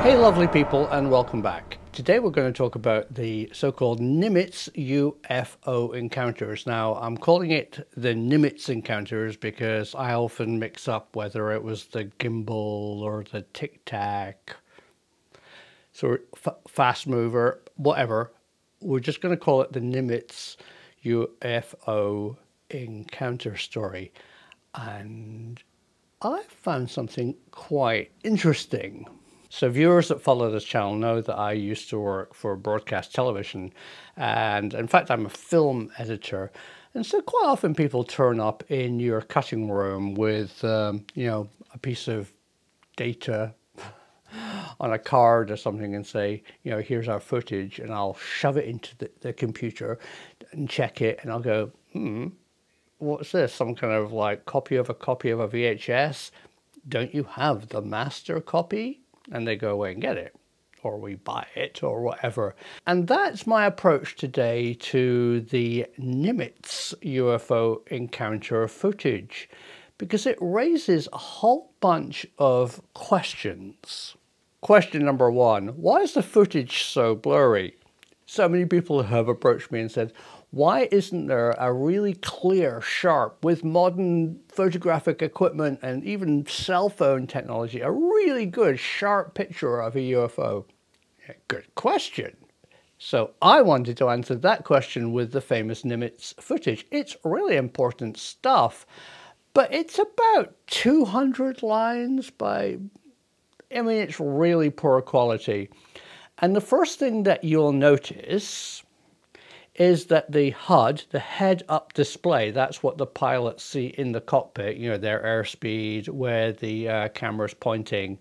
Hey lovely people, and welcome back. Today we're going to talk about the so-called Nimitz UFO encounters. Now I'm calling it the Nimitz encounters because I often mix up whether it was the gimbal or the Tic Tac, so fast mover, whatever. We're just going to call it the Nimitz UFO encounter story. And I found something quite interesting. So viewers that follow this channel know that I used to work for broadcast television, and in fact I'm a film editor, and so quite often people turn up in your cutting room with you know, a piece of data on a card or something and say, you know, here's our footage, and I'll shove it into the computer and check it, and I'll go, what's this, some kind of like copy of a VHS? Don't you have the master copy? And they go away and get it, or we buy it, or whatever. And that's my approach today to the Nimitz UFO encounter footage, because it raises a whole bunch of questions. Question number one, why is the footage so blurry? So many people have approached me and said, why isn't there a really clear, sharp, with modern photographic equipment and even cell phone technology, a really good, sharp picture of a UFO? Yeah, good question. So I wanted to answer that question with the famous Nimitz footage. It's really important stuff, but it's about 200 lines by, I mean, it's really poor quality. And the first thing that you'll notice is that the HUD, the head-up display, that's what the pilots see in the cockpit, you know, their airspeed, where the camera's pointing,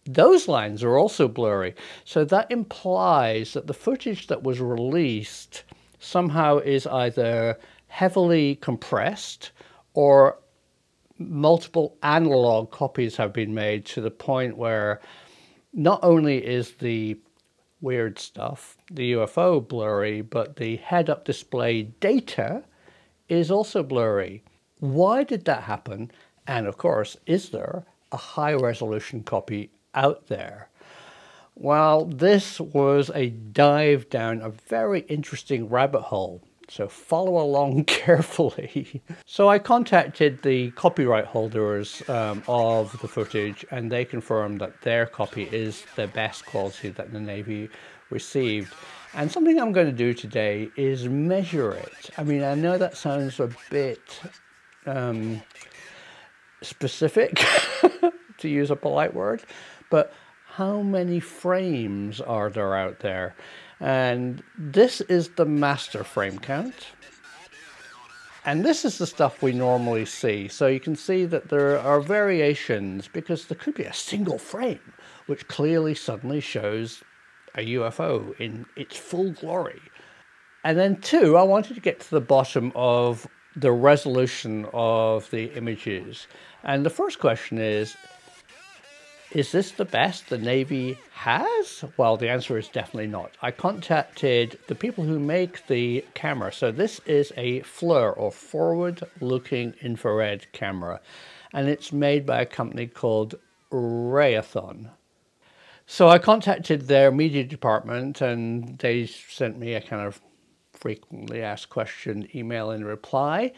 those lines are also blurry. So that implies that the footage that was released somehow is either heavily compressed or multiple analog copies have been made to the point where not only is the weird stuff, the UFO blurry, but the head-up display data is also blurry. Why did that happen? And of course, is there a high-resolution copy out there? Well, this was a dive down a very interesting rabbit hole, so follow along carefully. So I contacted the copyright holders of the footage, and they confirmed that their copy is the best quality that the Navy received. And something I'm going to do today is measure it. I mean, I know that sounds a bit specific, to use a polite word, but how many frames are there out there? And this is the master frame count. And this is the stuff we normally see. So you can see that there are variations because there could be a single frame which clearly suddenly shows a UFO in its full glory. And then two, I wanted to get to the bottom of the resolution of the images. And the first question is this the best the Navy has? Well, the answer is definitely not. I contacted the people who make the camera. So this is a FLIR, or forward-looking infrared camera, and it's made by a company called Raytheon. So I contacted their media department, and they sent me a kind of frequently asked question email in reply.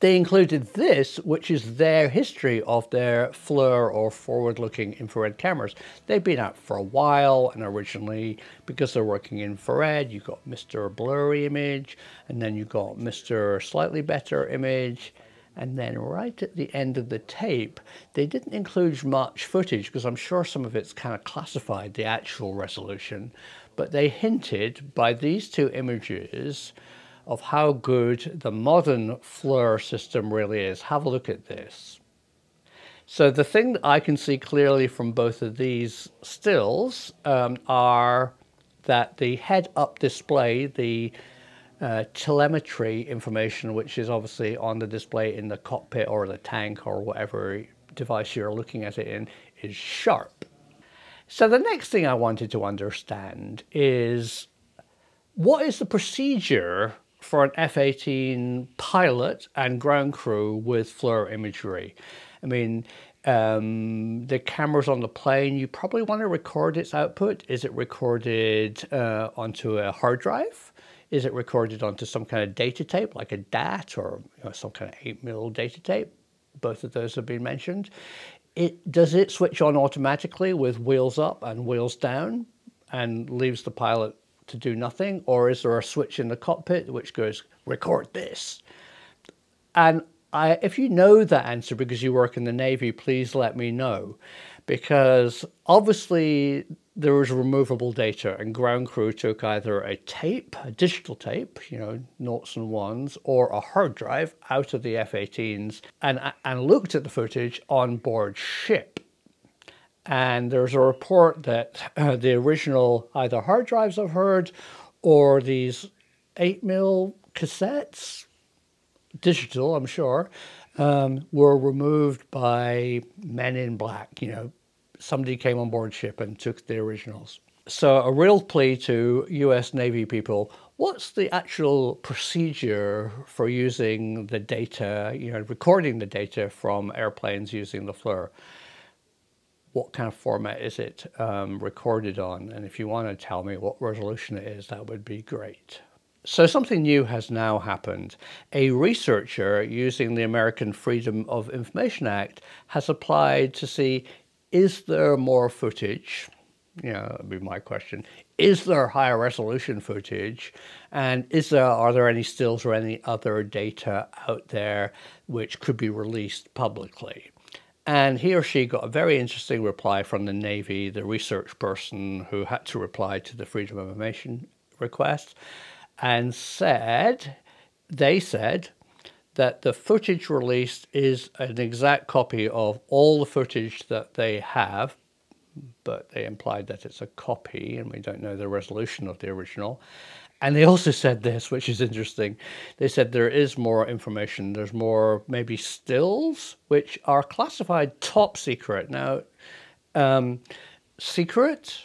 They included this, which is their history of their FLIR, or forward-looking infrared cameras. They've been out for a while, and originally, because they're working infrared, you got Mr. Blurry image, and then you got Mr. Slightly Better image, and then right at the end of the tape, they didn't include much footage, because I'm sure some of it's kind of classified, the actual resolution, but they hinted by these two images of how good the modern FLIR system really is. Have a look at this. So the thing that I can see clearly from both of these stills are that the head-up display, the telemetry information, which is obviously on the display in the cockpit or the tank or whatever device you're looking at it in, is sharp. So the next thing I wanted to understand is, what is the procedure for an F-18 pilot and ground crew with FLIR imagery? I mean, the cameras on the plane, you probably want to record its output. Is it recorded onto a hard drive? Is it recorded onto some kind of data tape, like a DAT or some kind of 8mm data tape? Both of those have been mentioned. Does it switch on automatically with wheels up and wheels down and leaves the pilot to do nothing? Or is there a switch in the cockpit which goes, record this? And if you know that answer because you work in the Navy, please let me know. Because obviously there was removable data and ground crew took either a tape, a digital tape, noughts and ones, or a hard drive out of the F-18s and looked at the footage on board ship. And there's a report that the original either hard drives I've heard or these 8mm cassettes, digital, I'm sure, were removed by men in black. Somebody came on board ship and took the originals. So a real plea to US Navy people, what's the actual procedure for using the data, recording the data from airplanes using the FLIR? What kind of format is it recorded on? And if you want to tell me what resolution it is, that would be great. So something new has now happened. A researcher using the American Freedom of Information Act has applied to see, is there more footage? That would be my question. Is there higher resolution footage? And are there any stills or any other data out there which could be released publicly? And he or she got a very interesting reply from the Navy, the research person who had to reply to the Freedom of Information request, and they said that the footage released is an exact copy of all the footage that they have, but they implied that it's a copy and we don't know the resolution of the original. And they also said this, which is interesting. They said there is more information. There's more maybe stills, which are classified top secret. Now, secret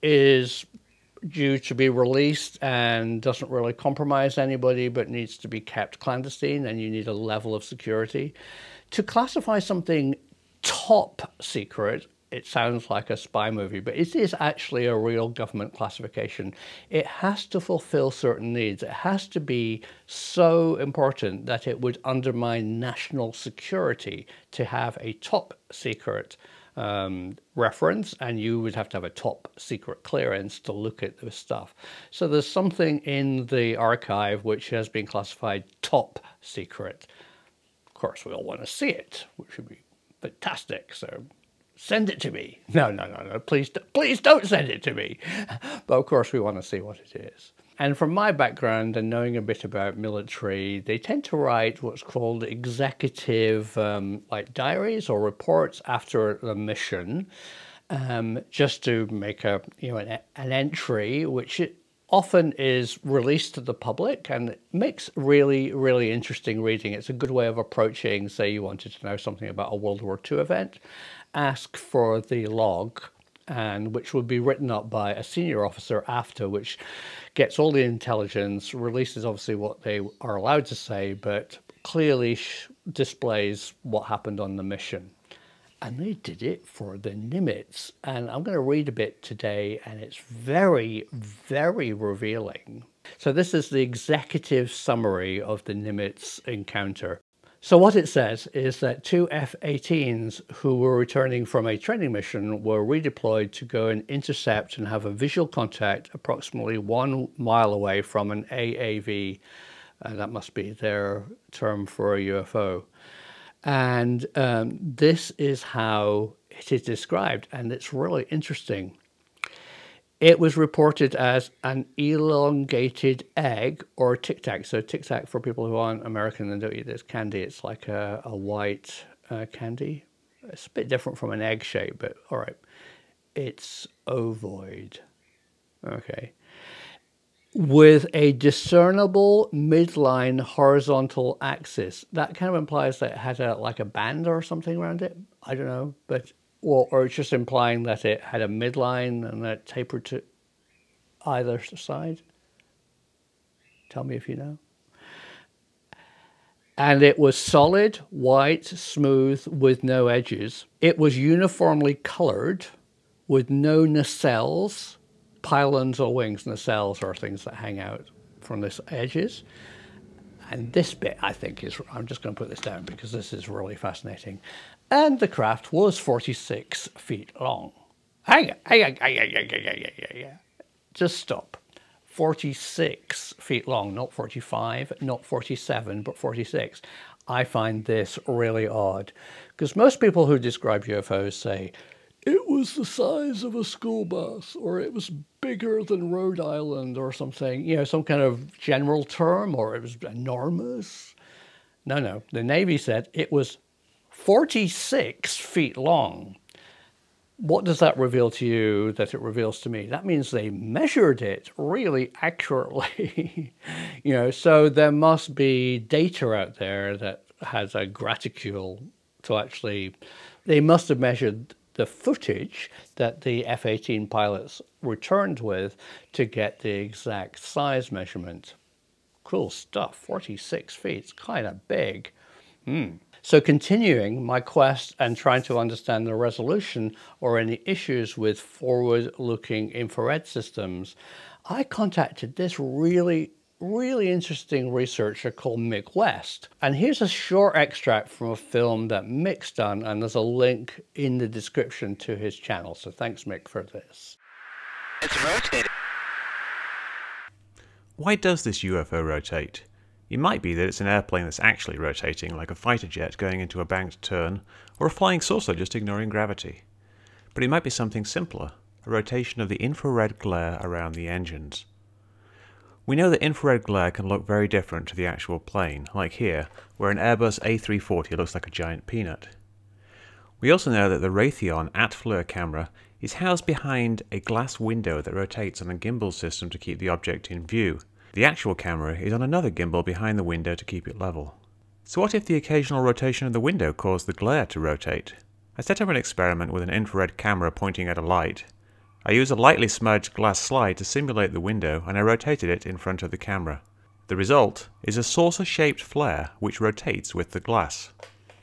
is due to be released and doesn't really compromise anybody, but needs to be kept clandestine, and you need a level of security. To classify something top secret, it sounds like a spy movie, but it is actually a real government classification. It has to fulfill certain needs. It has to be so important that it would undermine national security to have a top secret reference, and you would have to have a top secret clearance to look at this stuff. So there's something in the archive which has been classified top secret. Of course, we all want to see it, which would be fantastic. So send it to me. No, please don't send it to me. But of course, we want to see what it is. And from my background and knowing a bit about military, they tend to write what's called executive like diaries or reports after the mission, just to make an entry, which often is released to the public, and it makes really, really interesting reading. It's a good way of approaching, say you wanted to know something about a World War II event, ask for the log, and which would be written up by a senior officer after, which gets all the intelligence, releases obviously what they are allowed to say, but clearly displays what happened on the mission. And they did it for the Nimitz. And I'm going to read a bit today, and it's very, very revealing. So this is the executive summary of the Nimitz encounter. So what it says is that 2 F-18s who were returning from a training mission were redeployed to go and intercept and have a visual contact approximately 1 mile away from an AAV. That must be their term for a UFO. And this is how it is described, and it's really interesting. It was reported as an elongated egg or Tic Tac. So Tic Tac, for people who aren't American and don't eat this candy, it's like a white candy. It's a bit different from an egg shape, but all right. It's ovoid. Okay. With a discernible midline horizontal axis. That kind of implies that it had like a band or something around it. I don't know, but or it's just implying that it had a midline and that tapered to either side. Tell me if you know. And it was solid, white, smooth, with no edges. It was uniformly colored with no nacelles, pylons or wings. Nacelles are things that hang out from the edges. And this bit, I think, is, I'm just going to put this down because this is really fascinating. And the craft was 46 feet long. Hang on. Just stop. 46 feet long, not 45, not 47, but 46. I find this really odd because most people who describe UFOs say it was the size of a school bus or it was bigger than Rhode Island or something, you know, some kind of general term, or it was enormous. No, the Navy said it was 46 feet long. What does that reveal to you that it reveals to me? That means they measured it really accurately. You know, so there must be data out there that has a graticule to actually, they must have measured the footage that the F-18 pilots returned with to get the exact size measurement. Cool stuff, 46 feet, it's kind of big. So continuing my quest and trying to understand the resolution or any issues with forward-looking infrared systems, I contacted this really interesting researcher called Mick West. And here's a short extract from a film that Mick's done, and there's a link in the description to his channel. So thanks, Mick, for this. It's rotating. Why does this UFO rotate? It might be that it's an airplane that's actually rotating, like a fighter jet going into a banked turn, or a flying saucer just ignoring gravity. But it might be something simpler, a rotation of the infrared glare around the engines. We know that infrared glare can look very different to the actual plane, like here, where an Airbus A340 looks like a giant peanut. We also know that the Raytheon at-FLIR camera is housed behind a glass window that rotates on a gimbal system to keep the object in view. The actual camera is on another gimbal behind the window to keep it level. So what if the occasional rotation of the window caused the glare to rotate? I set up an experiment with an infrared camera pointing at a light. I used a lightly smudged glass slide to simulate the window, and I rotated it in front of the camera. The result is a saucer-shaped flare which rotates with the glass.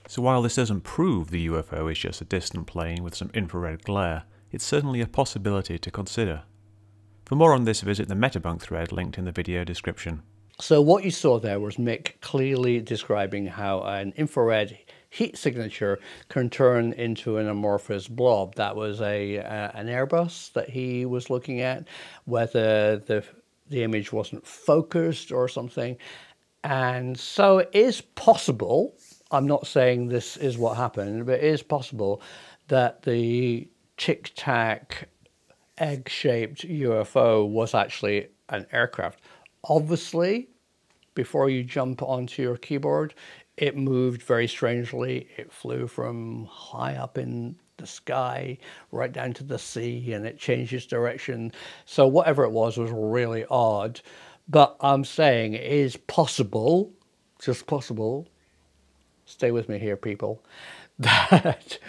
So while this doesn't prove the UFO is just a distant plane with some infrared glare, it's certainly a possibility to consider. For more on this, visit the Metabunk thread linked in the video description. So what you saw there was Mick clearly describing how an infrared heat signature can turn into an amorphous blob. That was an Airbus that he was looking at, whether the image wasn't focused or something. And so it is possible, I'm not saying this is what happened, but it is possible that the Tic Tac egg-shaped UFO was actually an aircraft. Obviously, before you jump onto your keyboard, it moved very strangely. It flew from high up in the sky right down to the sea, and it changed its direction. So whatever it was really odd. But I'm saying it is possible, just possible, stay with me here, people, that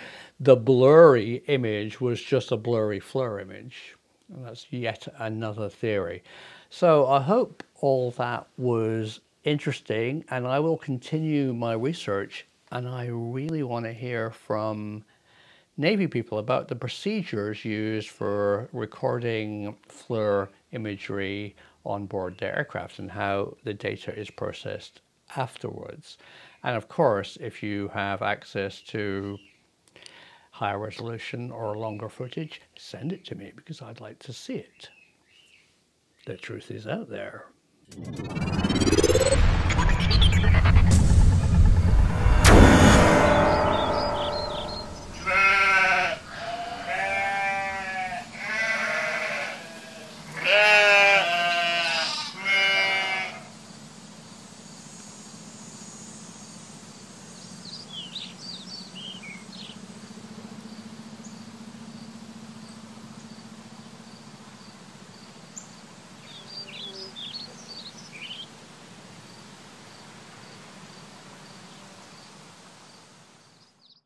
the blurry image was just a blurry FLIR image. And that's yet another theory. So I hope all that was interesting, and I will continue my research, and I really want to hear from Navy people about the procedures used for recording FLIR imagery on board their aircraft and how the data is processed afterwards. And of course, if you have access to higher resolution or longer footage, send it to me because I'd like to see it. The truth is out there.